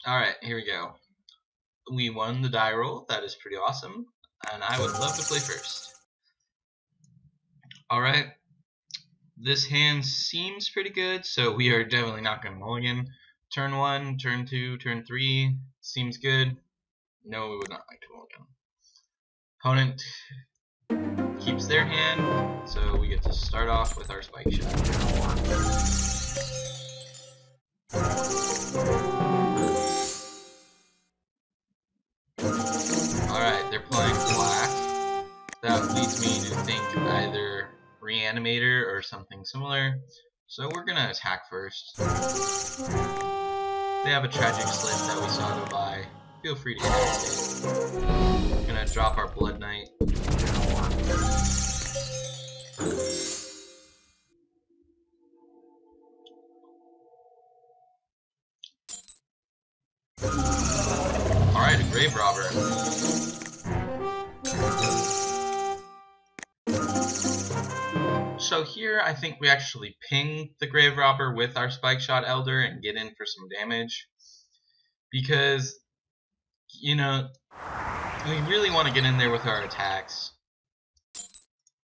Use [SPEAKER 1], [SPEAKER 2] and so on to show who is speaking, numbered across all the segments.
[SPEAKER 1] Alright, here we go. We won the die roll. That is pretty awesome. And I would love to play first. Alright. This hand seems pretty good, so we are definitely not going to mulligan. Turn 1, turn 2, turn 3. Seems good. No, we would not like to mulligan. Opponent keeps their hand, so we get to start off with our spike shot. Alright, they're playing black. That leads me to think either Reanimator or something similar. So we're gonna attack first. They have a tragic slip that we saw go by. Feel free to cast it. We're gonna drop our Blood Knight. Alright, a Grave Robber. So here I think we actually ping the Grave Robber with our Spike Shot Elder and get in for some damage. Because, you know, we really want to get in there with our attacks.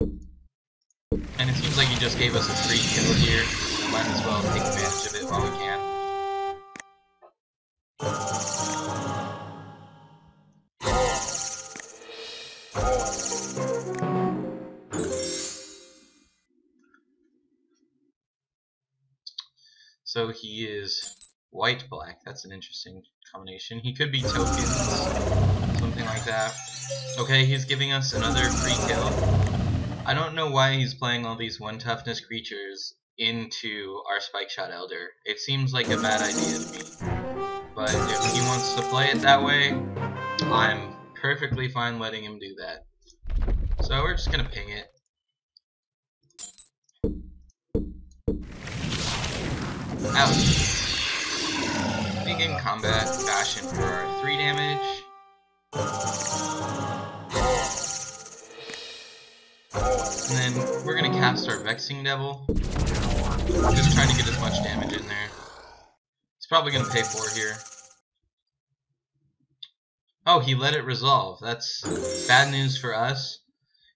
[SPEAKER 1] And it seems like he just gave us a free kill here, so might as well take advantage of it while we can. So he is white-black. That's an interesting combination. He could be tokens, something like that. Okay, he's giving us another free kill. I don't know why he's playing all these 1 toughness creatures into our Spike Shot Elder. It seems like a bad idea to me. But if he wants to play it that way, I'm perfectly fine letting him do that. So we're just gonna ping it. Ouch. Begin combat, bash in for our 3 damage. And then we're gonna cast our Vexing Devil. Just trying to get as much damage in there. He's probably gonna pay 4 here. Oh, he let it resolve. That's bad news for us,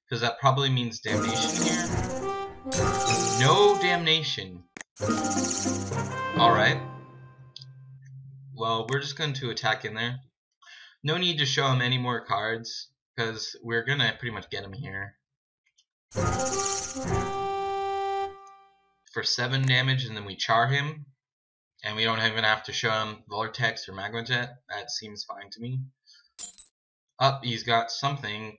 [SPEAKER 1] because that probably means damnation here. No damnation. Alright. Well, we're just going to attack in there. No need to show him any more cards, because we're going to pretty much get him here. For 7 damage, and then we char him. And we don't even have to show him Vortex or Magma Jet. That seems fine to me. Up, he's got something.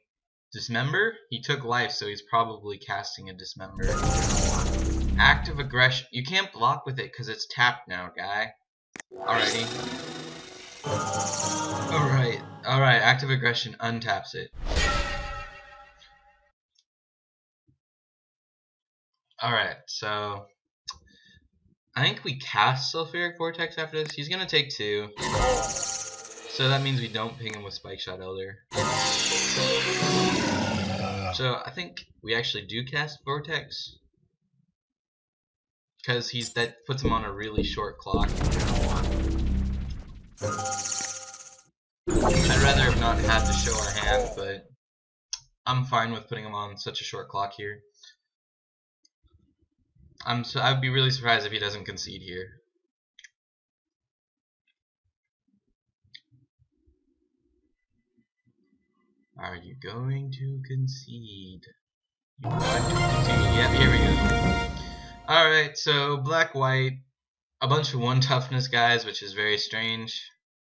[SPEAKER 1] Dismember? He took life, so he's probably casting a Dismember. Active Aggression. You can't block with it because it's tapped now, guy. Alrighty. Alright, Active Aggression untaps it. Alright, so I think we cast Sulfuric Vortex after this. He's gonna take 2. So that means we don't ping him with Spike Shot Elder. So I think we actually do cast Vortex. Because that puts him on a really short clock. I'd rather have not had to show our hand, but I'm fine with putting him on such a short clock here. I'd be really surprised if he doesn't concede here. Are you going to concede? You're going to concede. Yep, here we go. Alright, so black-white, a bunch of 1 toughness guys, which is very strange,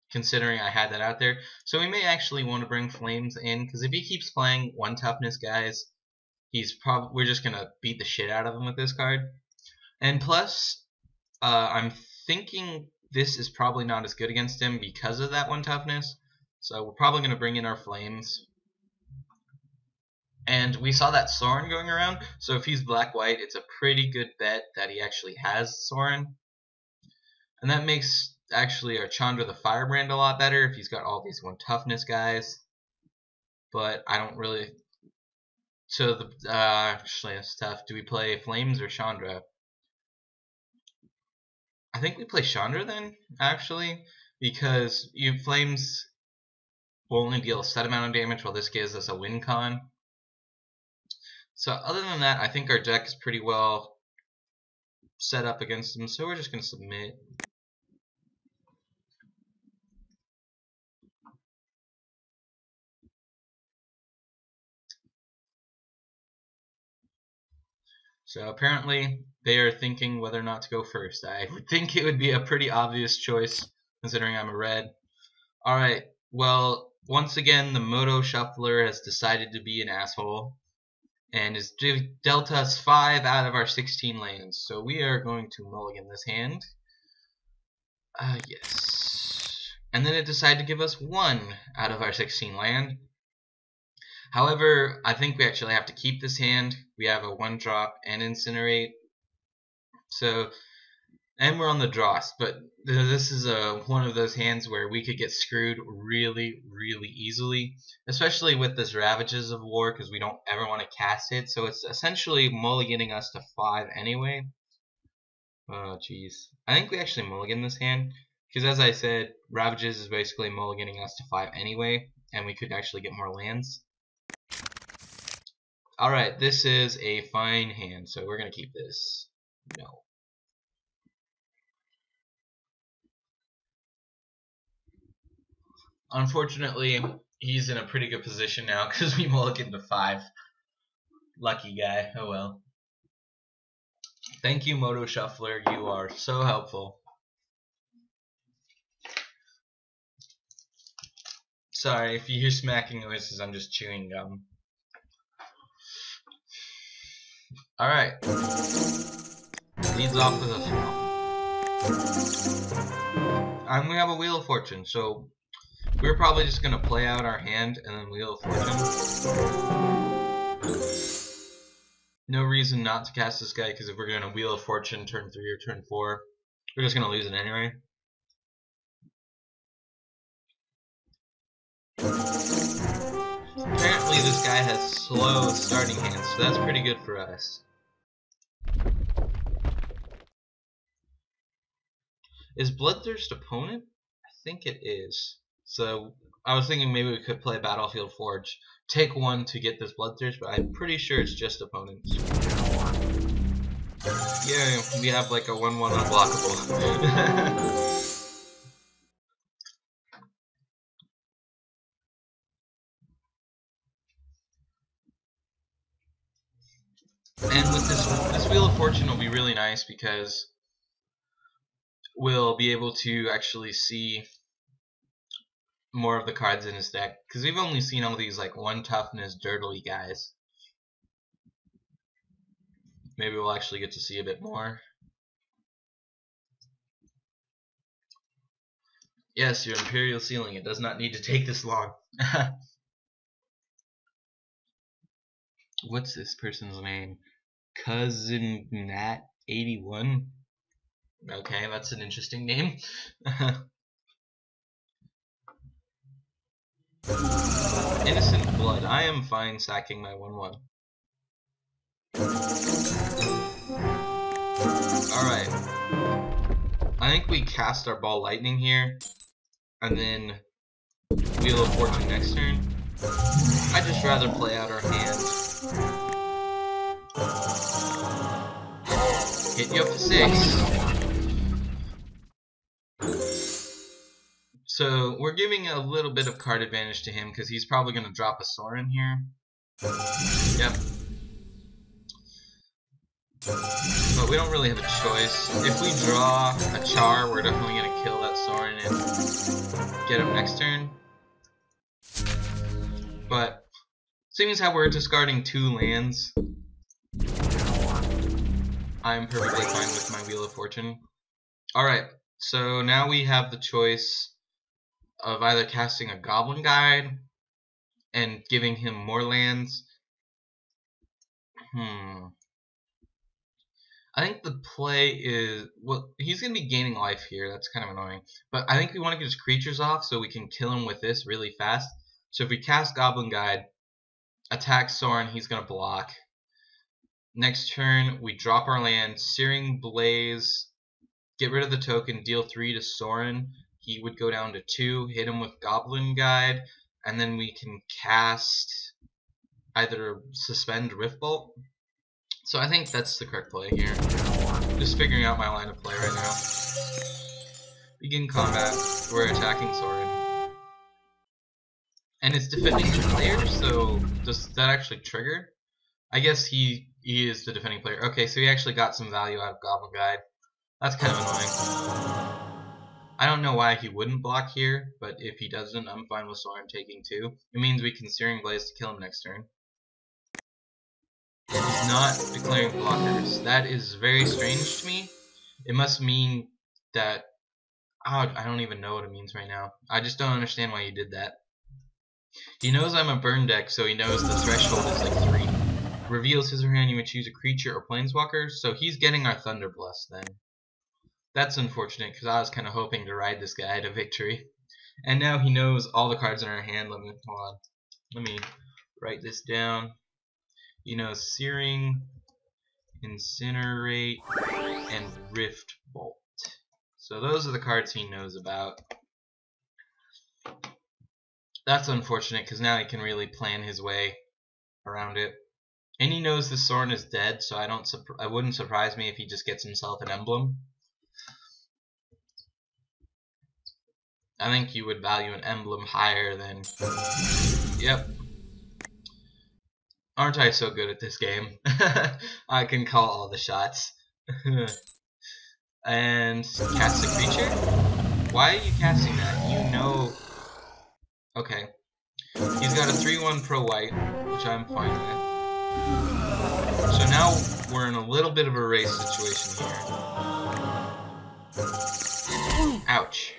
[SPEAKER 1] considering I had that out there. So we may actually want to bring Flames in, because if he keeps playing 1 toughness guys, we're just going to beat the shit out of him with this card. And plus, I'm thinking this is probably not as good against him because of that 1 toughness. So we're probably going to bring in our Flames. And we saw that Sorin going around, so if he's black-white, it's a pretty good bet that he actually has Sorin. And that makes actually our Chandra the Firebrand a lot better if he's got all these 1 toughness guys. But I don't really... So, actually it's tough. Do we play Flames or Chandra? I think we play Chandra then, actually, because flames will only deal a set amount of damage, while this gives us a win con. So other than that, I think our deck is pretty well set up against them, so we're just going to submit. So apparently they are thinking whether or not to go first. I would think it would be a pretty obvious choice considering I'm a red. Alright, well, once again the Moto Shuffler has decided to be an asshole and has dealt us 5 out of our 16 lands. So we are going to mulligan this hand. Yes. And then it decided to give us 1 out of our 16 land. However, I think we actually have to keep this hand. We have a 1-drop and Incinerate. So, and we're on the dross, but this is one of those hands where we could get screwed really, really easily, especially with this Ravages of War, because we don't ever want to cast it. So it's essentially mulliganing us to 5 anyway. Oh, jeez. I think we actually mulligan this hand, because as I said, Ravages is basically mulliganing us to 5 anyway, and we could actually get more lands. Alright, this is a fine hand, so we're going to keep this. No. Unfortunately, he's in a pretty good position now because we mulliganed to 5. Lucky guy. Oh well. Thank you, Moto Shuffler. You are so helpful. Sorry, if you hear smacking noises, I'm just chewing gum. Alright. Leads off with a swamp. And we have a Wheel of Fortune, so we're probably just going to play out our hand and then Wheel of Fortune. No reason not to cast this guy, because if we're going to Wheel of Fortune turn 3 or turn 4, we're just going to lose it anyway. Apparently this guy has slow starting hands, so that's pretty good for us. Is Bloodthirst opponent? I think it is. So I was thinking maybe we could play Battlefield Forge. Take 1 to get this Bloodthirst, but I'm pretty sure it's just opponents. Yeah, we have like a 1-1 unblockable. And with this Wheel of Fortune will be really nice because we'll be able to actually see more of the cards in his deck, because we've only seen all these like 1 toughness dirtily guys. Maybe we'll actually get to see a bit more. Yes, your Imperial Ceiling. It does not need to take this long. What's this person's name? Cousin Nat 81. Okay, that's an interesting name. Innocent Blood. I am fine sacking my 1-1. Alright. I think we cast our Ball Lightning here, and then Wheel of Fortune next turn. I'd just rather play out our hand. Hit you up to 6. So we're giving a little bit of card advantage to him because he's probably going to drop a Sorin here. Yep. But we don't really have a choice. If we draw a Char, we're definitely going to kill that Sorin and get him next turn. But seeing as how we're discarding 2 lands, I'm perfectly fine with my Wheel of Fortune. Alright, so now we have the choice of either casting a Goblin Guide and giving him more lands. I think the play is, well, he's going to be gaining life here. That's kind of annoying. But I think we want to get his creatures off so we can kill him with this really fast. So if we cast Goblin Guide, attack Sorin, he's going to block. Next turn, we drop our land, Searing Blaze, get rid of the token, deal 3 to Sorin. he would go down to 2, hit him with Goblin Guide, and then we can cast either Suspend Rift Bolt. So I think that's the correct play here. Just figuring out my line of play right now. Begin combat. We're attacking Soren. And it's defending the player, so does that actually trigger? I guess he is the defending player. Okay, so he actually got some value out of Goblin Guide. That's kind of annoying. I don't know why he wouldn't block here, but if he doesn't, I'm fine with Soren taking 2. It means we can Searing Blaze to kill him next turn. He's not declaring blockers. That is very strange to me. It must mean that... Oh, I don't even know what it means right now. I just don't understand why he did that. He knows I'm a burn deck, so he knows the threshold is like 3. Reveals his hand, you may choose a creature or planeswalker, so he's getting our Thunder Blast then. That's unfortunate, because I was kind of hoping to ride this guy to victory. And now he knows all the cards in our hand. Hold on. Let me write this down. He knows Searing, Incinerate, and Rift Bolt. So those are the cards he knows about. That's unfortunate, because now he can really plan his way around it. And he knows the Soren is dead, so I wouldn't surprise me if he just gets himself an emblem. I think you would value an emblem higher than... Yep. Aren't I so good at this game? I can call all the shots. And cast a creature? Why are you casting that? You know... Okay. He's got a 3/1 pro white, which I'm fine with. So now we're in a little bit of a race situation here. Ouch.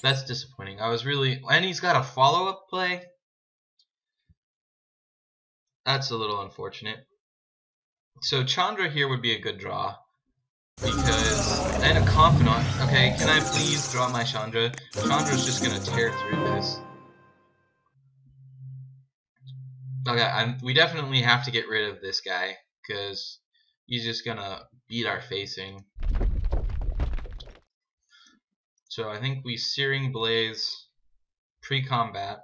[SPEAKER 1] That's disappointing. I was really... And he's got a follow-up play? That's a little unfortunate. So Chandra here would be a good draw. Because... And a Confidant. Okay, can I please draw my Chandra? Chandra's just gonna tear through this. Okay, we definitely have to get rid of this guy. Because he's just gonna beat our facing. So I think we Searing Blaze pre-combat.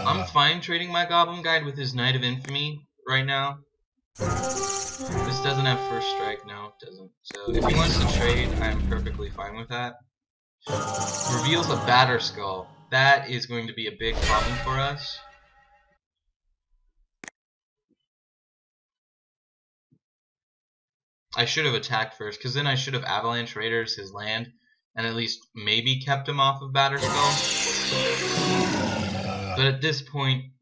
[SPEAKER 1] I'm fine trading my Goblin Guide with his Knight of Infamy right now. This doesn't have first strike, no it doesn't. So if he wants to trade, I am perfectly fine with that. Reveals a Batterskull. That is going to be a big problem for us. I should have attacked first, because then I should have Avalanche Raiders his land, and at least maybe kept him off of Batterskull. But at this point,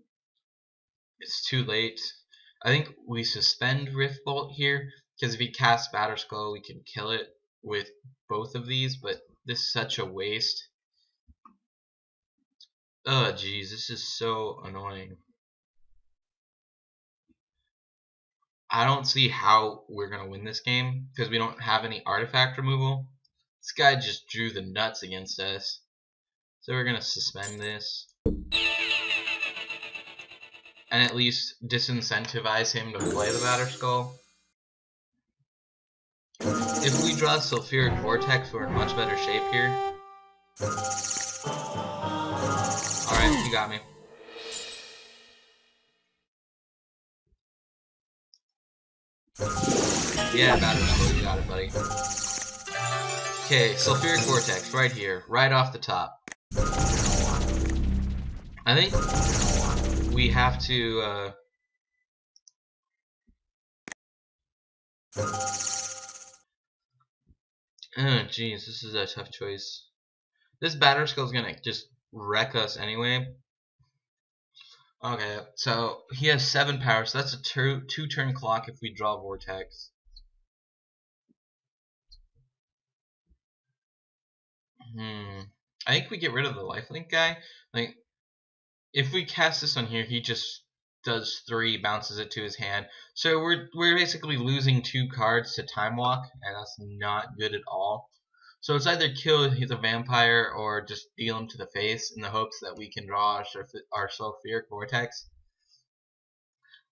[SPEAKER 1] it's too late. I think we suspend Rift Bolt here, because if he casts Batterskull, we can kill it with both of these, but this is such a waste. Oh jeez, this is so annoying. I don't see how we're going to win this game, because we don't have any artifact removal. This guy just drew the nuts against us. So we're going to suspend this. And at least disincentivize him to play the Batterskull. If we draw Sulfuric Vortex, we're in much better shape here. Alright, you got me. Yeah, Batterskull, you got it, buddy. Okay, Sulfuric Vortex, right here, right off the top. I think we have to, oh, jeez, this is a tough choice. This Batterskull's gonna just wreck us anyway. Okay, so he has 7 power, so that's a 2-turn clock if we draw Vortex. I think we get rid of the lifelink guy. Like, if we cast this on here, he just does 3, bounces it to his hand. So we're basically losing 2 cards to Time Walk, and that's not good at all. So it's either kill the vampire or just deal him to the face in the hopes that we can draw our Sulfuric Vortex.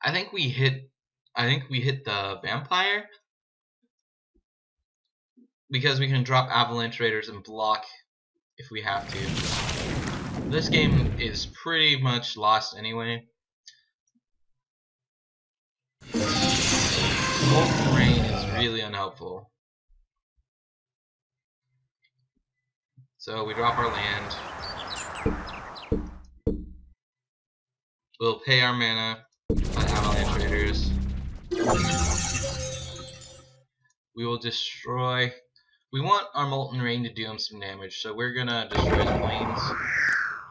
[SPEAKER 1] I think we hit the vampire because we can drop avalanche raiders and block if we have to. This game is pretty much lost anyway. Molten rain is really unhelpful. So we drop our land. We'll pay our mana by avalanche raiders. We will destroy. We want our molten rain to do him some damage, so we're gonna destroy his plains,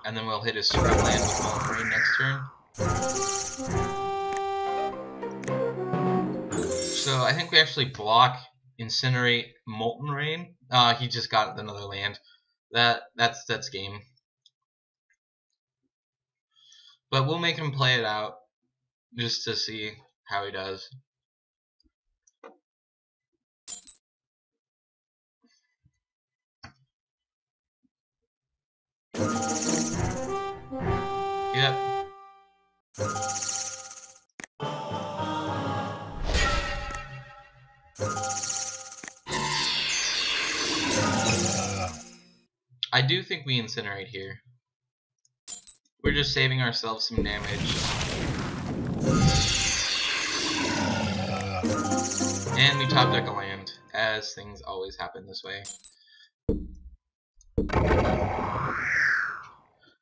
[SPEAKER 1] and then we'll hit his scrub land with molten rain next turn. So I think we actually block, incinerate, molten rain. He just got another land. That's game. But we'll make him play it out just to see how he does. Yep. I do think we incinerate here. We're just saving ourselves some damage. And we top deck a land, as things always happen this way.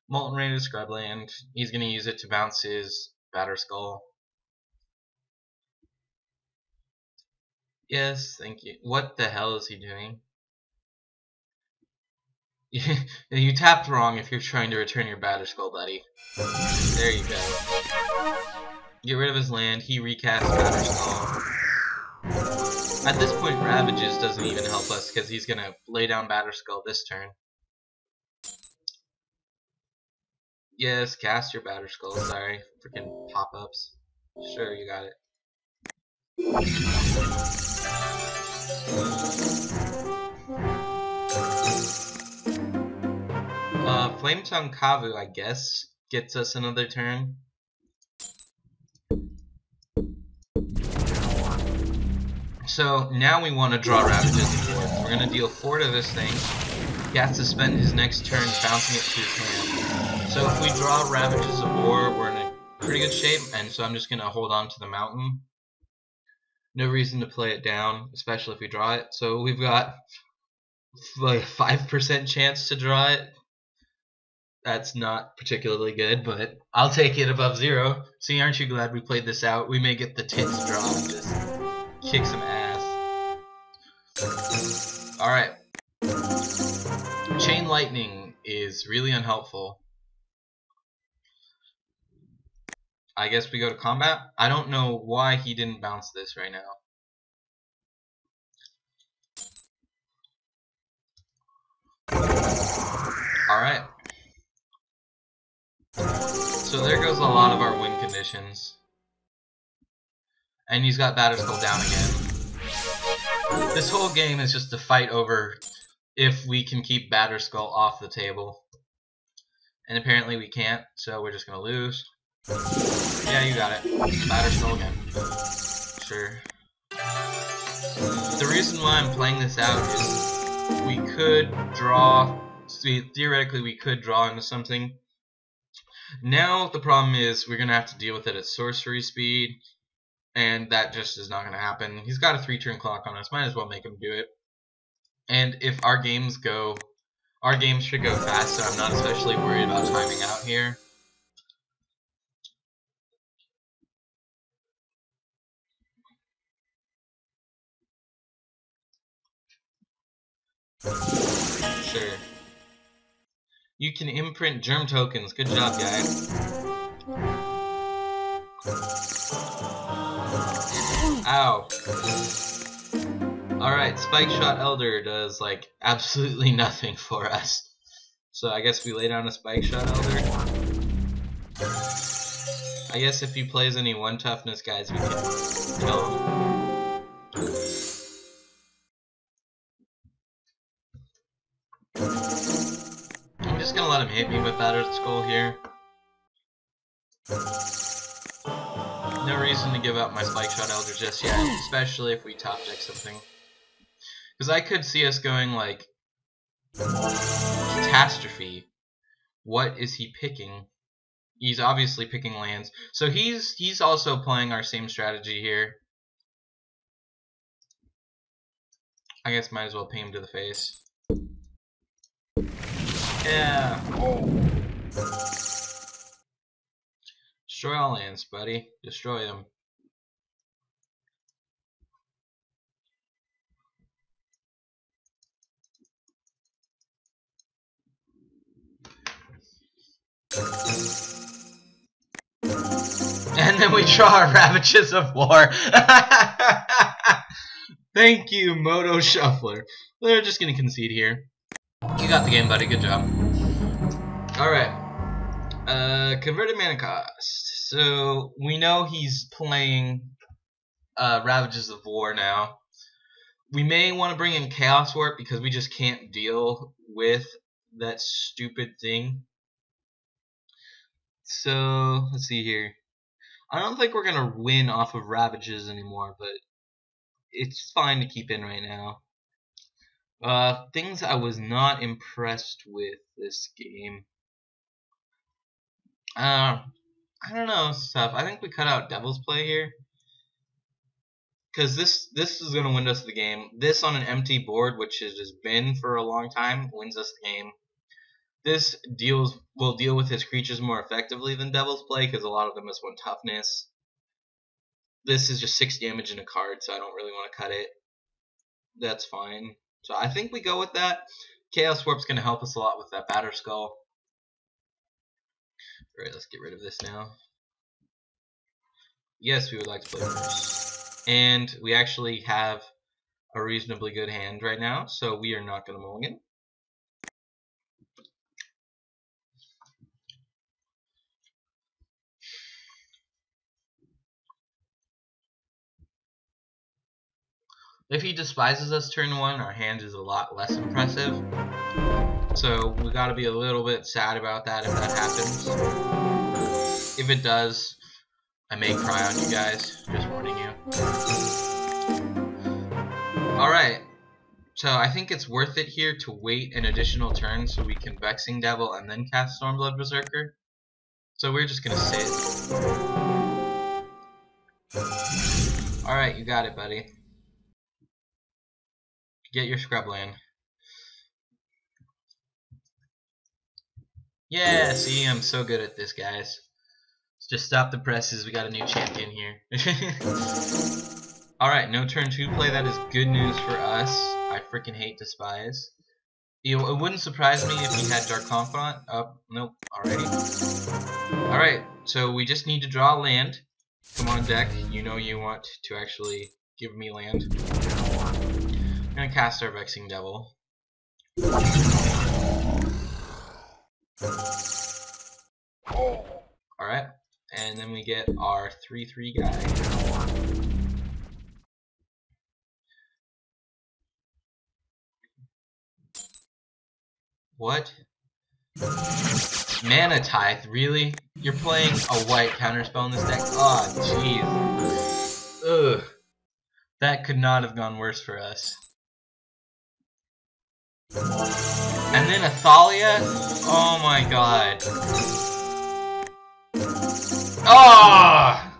[SPEAKER 1] Molten Rain is scrubland. He's going to use it to bounce his Batter Skull. Yes, thank you. What the hell is he doing? You tapped wrong if you're trying to return your Batter Skull, buddy. There you go. Get rid of his land. He recasts Batter Skull. At this point, Ravages doesn't even help us because he's going to lay down Batter Skull this turn. Yes, cast your Batter Skull. Sorry, freaking pop-ups. Sure, you got it. Flametongue Kavu, I guess, gets us another turn. So now we want to draw Ravages and Wards. We're going to deal 4 to this thing. He has to spend his next turn bouncing it to his hand. So if we draw Ravages of War, we're in a pretty good shape, and so I'm just going to hold on to the mountain. No reason to play it down, especially if we draw it. So we've got like a 5% chance to draw it. That's not particularly good, but I'll take it above 0. See, aren't you glad we played this out? We may get the tits draw and just kick some ass. Alright. Chain Lightning is really unhelpful. I guess we go to combat. I don't know why he didn't bounce this right now. Alright. So there goes a lot of our win conditions. And he's got Batter Skull down again. This whole game is just a fight over if we can keep Batter Skull off the table. And apparently we can't, so we're just gonna lose. Yeah, you got it. Batter Skull again. Sure. The reason why I'm playing this out is we could draw. Theoretically, we could draw into something. Now the problem is we're gonna have to deal with it at sorcery speed, and that just is not gonna happen. He's got a 3-turn clock on us. Might as well make him do it. And if our games should go fast, so I'm not especially worried about timing out here. Sure. You can imprint germ tokens. Good job, guy. Ow. Alright, Spike Shot Elder does, like, absolutely nothing for us. So I guess we lay down a Spike Shot Elder. I guess if he plays any 1 toughness guys, we can kill him. I'm just gonna let him hit me with Batter Skull here. No reason to give up my Spike Shot Elder just yet, especially if we top deck something. Because I could see us going like Catastrophe. What is he picking? He's obviously picking lands. So he's also playing our same strategy here. I guess might as well ping him to the face. Yeah. Destroy all lands, buddy. Destroy them. And then we draw our Ravages of War. Thank you, Moto Shuffler. They're just gonna concede here. You got the game, buddy. Good job. Alright. Converted mana cost. So we know he's playing Ravages of War now. We may want to bring in Chaos Warp because we just can't deal with that stupid thing. So let's see here. I don't think we're gonna win off of Ravages anymore, but it's fine to keep in right now. Things I was not impressed with this game. I don't know, stuff. I think we cut out Devil's Play here. Because this is going to win us the game. This on an empty board, which it has been for a long time, wins us the game. This will deal with his creatures more effectively than Devil's Play, because a lot of them has 1 toughness. This is just 6 damage in a card, so I don't really want to cut it. That's fine. So I think we go with that. Chaos Warp's going to help us a lot with that Batter Skull. Alright, let's get rid of this now. Yes, we would like to play first. And we actually have a reasonably good hand right now, so we are not going to mulligan. If he despises us turn 1, our hand is a lot less impressive. So we gotta be a little bit sad about that if that happens. If it does, I may cry on you guys. Just warning you. Alright. So I think it's worth it here to wait an additional turn so we can Vexing Devil and then cast Stormblood Berserker. So we're just gonna sit. Alright, you got it, buddy. Get your Scrubland. Yeah, see, I'm so good at this, guys. Let's just stop the presses. We got a new champion here. Alright, no turn 2 play. That is good news for us. I freaking hate Despise. It wouldn't surprise me if he had Dark Confidant. Oh, nope. Alrighty. Alright, so we just need to draw land. Come on, deck. You know you want to actually give me land. I'm gonna cast our Vexing Devil. Alright, and then we get our 3/3 guy. What? Mana Tithe, really? You're playing a white counterspell in this deck? Oh, jeez. Ugh. That could not have gone worse for us. And then Athalia? Oh my god. Oh!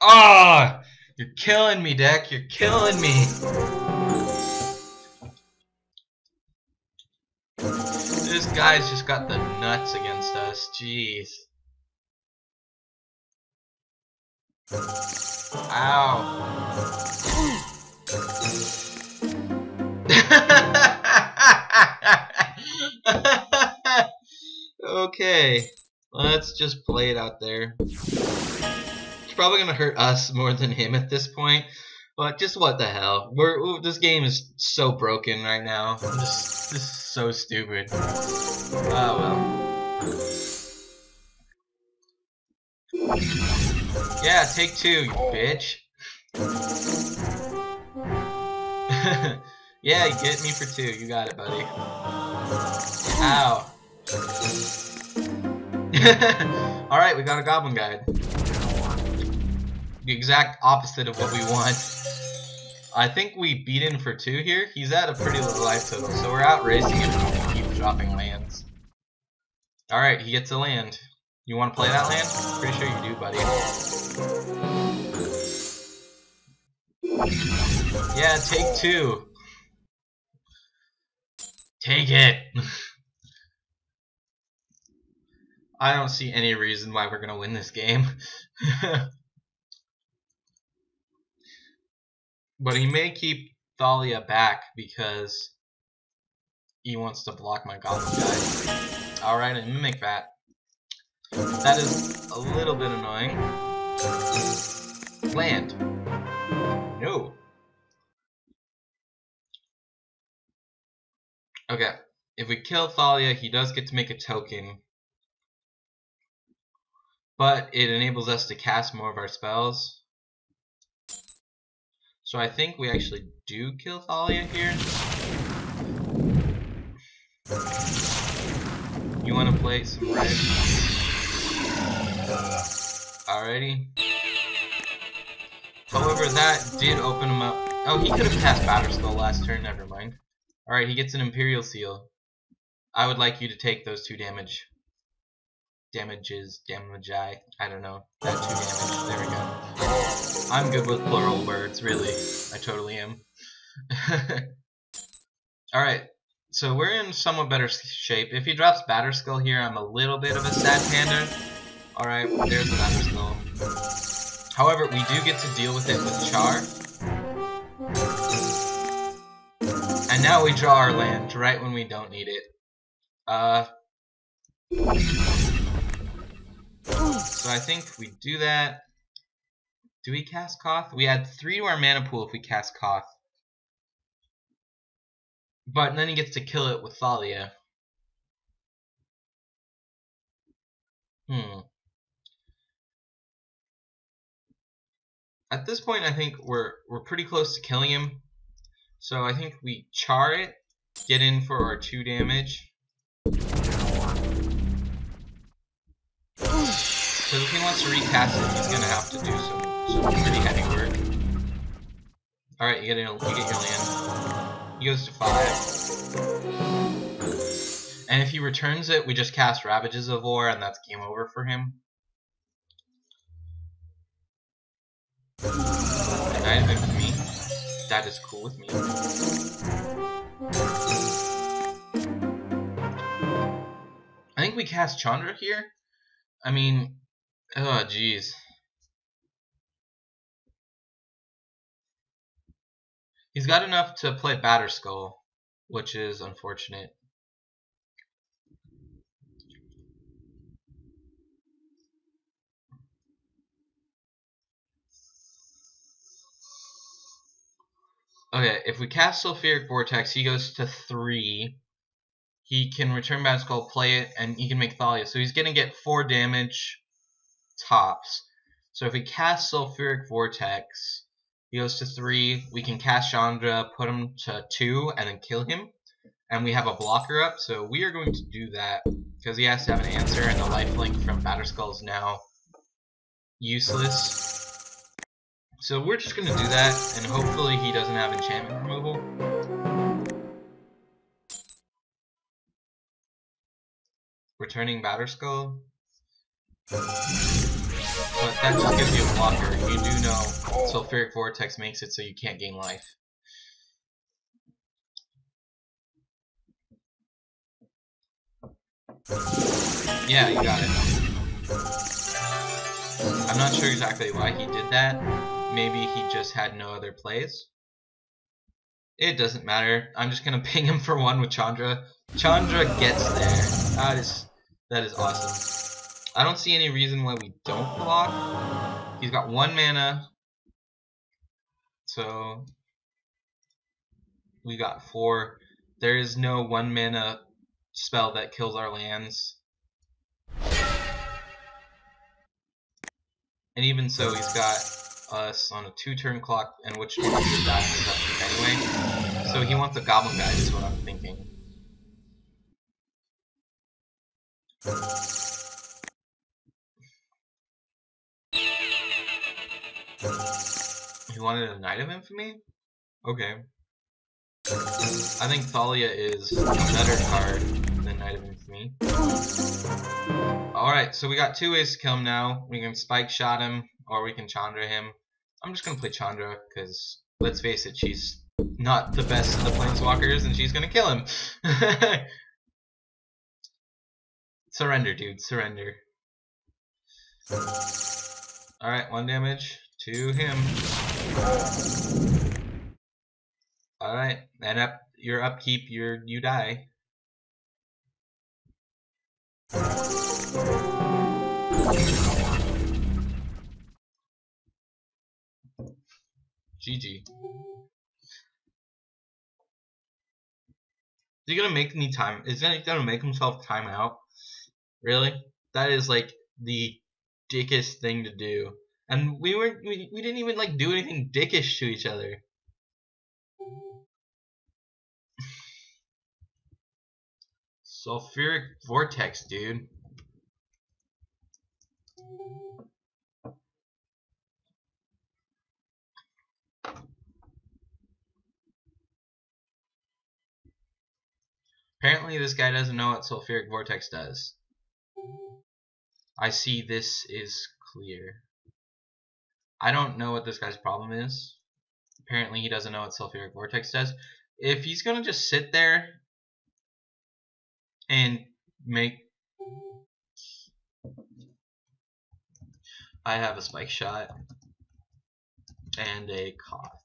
[SPEAKER 1] Oh! You're killing me, deck. You're killing me. This guy's just got the nuts against us. Jeez. Ow. Okay, let's just play it out there. It's probably gonna hurt us more than him at this point, but just what the hell? This game is so broken right now. This is so stupid. Oh well. Yeah, take 2, you bitch. Yeah, you get me for 2. You got it, buddy. Ow. Alright, we got a Goblin Guide. The exact opposite of what we want. I think we beat in for 2 here. He's at a pretty low life total, so we're out racing him and we keep dropping lands. Alright, he gets a land. You want to play that land? Pretty sure you do, buddy. Yeah, take 2. Take it! I don't see any reason why we're gonna win this game. But he may keep Thalia back because he wants to block my goblin guy. Alright, and mimic that. That is a little bit annoying. Land. No. Okay. If we kill Thalia, he does get to make a token. But it enables us to cast more of our spells. So I think we actually do kill Thalia here. You want to play some red? Alrighty. However, that did open him up. Oh, he could have cast Batterskull last turn, never mind. Alright, he gets an Imperial Seal. I would like you to take those 2 damage. I don't know. That 2 damage. There we go. I'm good with plural words, really. I totally am. Alright, so we're in somewhat better shape. If he drops Batterskull here, I'm a little bit of a sad panda. Alright, there's the Batterskull. However, we do get to deal with it with Char. And now we draw our land right when we don't need it. So I think we do that. Do we cast Koth? We add 3 to our mana pool if we cast Koth. But then he gets to kill it with Thalia. At this point, I think we're pretty close to killing him. So I think we char it, get in for our 2 damage. Because if he wants to recast it, he's gonna have to do some pretty heavy work. Alright, you get your land. He goes to 5. And if he returns it, we just cast Ravages of War, and that's game over for him. Nice with me. That is cool with me. I think we cast Chandra here. I mean, oh jeez. He's got enough to play Batterskull, which is unfortunate. Okay, if we cast Sulfuric Vortex, he goes to 3. He can return Batterskull, play it, and he can make Thalia. So he's going to get 4 damage tops. So if we cast Sulfuric Vortex, he goes to 3. We can cast Chandra, put him to 2, and then kill him. And we have a blocker up, so we are going to do that. Because he has to have an answer, and the lifelink from Batterskull is now useless. So we're just going to do that, and hopefully he doesn't have enchantment removal. Returning Batterskull. But that just gives you a blocker. You do know Sulfuric Vortex makes it so you can't gain life. Yeah, you got it. I'm not sure exactly why he did that. Maybe he just had no other plays. It doesn't matter. I'm just gonna ping him for 1 with Chandra. Chandra gets there. That is awesome. I don't see any reason why we don't block. He's got 1 mana. So we got 4. There is no 1 mana spell that kills our lands. And even so, he's got us on a 2-turn clock, and which one is dying is up anyway. So he wants a Goblin Guide, is what I'm thinking. He wanted a Knight of Infamy? Okay. I think Thalia is a better card than Knight of Infamy. Alright, so we got two ways to kill him now. We can Spike Shot him, or we can Chandra him. I'm just gonna play Chandra, because, let's face it, she's not the best of the Planeswalkers, and she's gonna kill him. Surrender, dude, surrender. Alright, 1 damage to him. Alright, and your upkeep, you die. GG. Is he gonna make me time? Is he gonna make himself time out? Really? That is like the dickest thing to do. And we didn't even like do anything dickish to each other. Sulfuric Vortex, dude. Apparently this guy doesn't know what Sulfuric Vortex does. I see this is clear. I don't know what this guy's problem is. Apparently he doesn't know what Sulfuric Vortex does. If he's gonna just sit there and make... I have a Spike Shot and a Koth.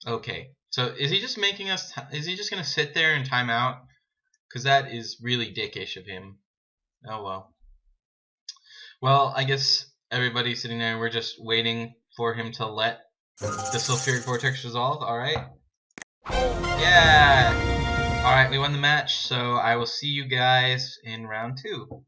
[SPEAKER 1] Okay, so is he just making us... is he just gonna sit there and time out? Because that is really dickish of him. Oh well. Well, I guess everybody's sitting there, we're just waiting for him to let the Sulfuric Vortex resolve. Alright. Yeah! Alright, we won the match, so I will see you guys in round 2.